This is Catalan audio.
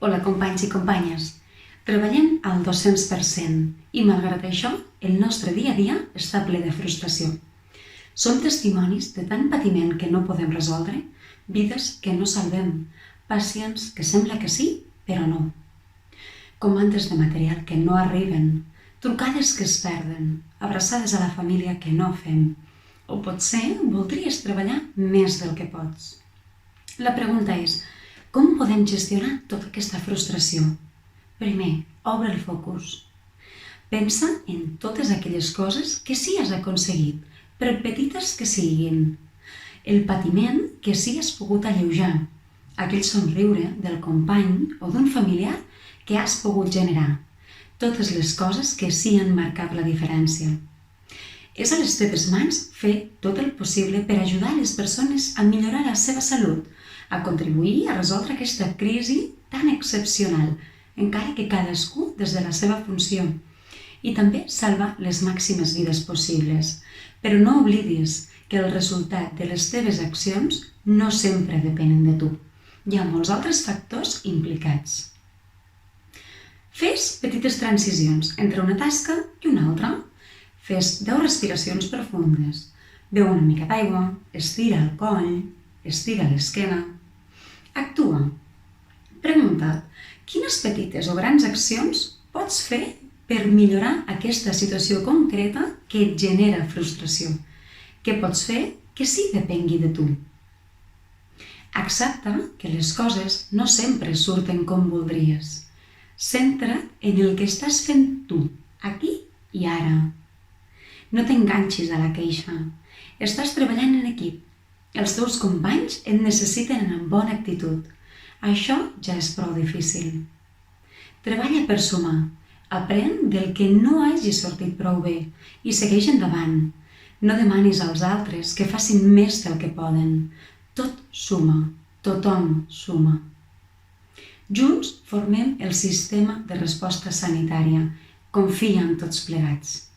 Hola, companys i companyes. Treballem al 200% i, malgrat això, el nostre dia a dia està ple de frustració. Som testimonis de tant patiment que no podem resoldre, vides que no salvem, pacients que sembla que sí, però no. Comandes de material que no arriben, trucades que es perden, abraçades a la família que no fem, o potser voldries treballar més del que pots. La pregunta és: com podem gestionar tota aquesta frustració? Primer, obre el focus. Pensa en totes aquelles coses que sí has aconseguit, per petites que siguin. El patiment que sí has pogut alleujar, aquell somriure del company o d'un familiar que has pogut generar. Totes les coses que sí han marcat la diferència. És a les teves mans fer tot el possible per ajudar les persones a millorar la seva salut, a contribuir a resoldre aquesta crisi tan excepcional, encara que cadascú des de la seva funció, i també salvar les màximes vides possibles. Però no oblidis que el resultat de les teves accions no sempre depenen de tu. Hi ha molts altres factors implicats. Fes petites transicions entre una tasca i una altra. Fes 10 respiracions profundes. Beu una mica d'aigua, estira el coll, estira l'esquena. Actua. Pregunta't, quines petites o grans accions pots fer per millorar aquesta situació concreta que et genera frustració? Què pots fer que sí depengui de tu? Accepta que les coses no sempre surten com voldries. Centra't en el que estàs fent tu, aquí i ara. No t'enganxis a la queixa. Estàs treballant en equip. Els teus companys et necessiten amb bona actitud. Això ja és prou difícil. Treballa per sumar. Aprèn del que no hagi sortit prou bé i segueix endavant. No demanis als altres que facin més del que poden. Tot suma. Tothom suma. Junts formem el sistema de resposta sanitària. Confia en tots plegats.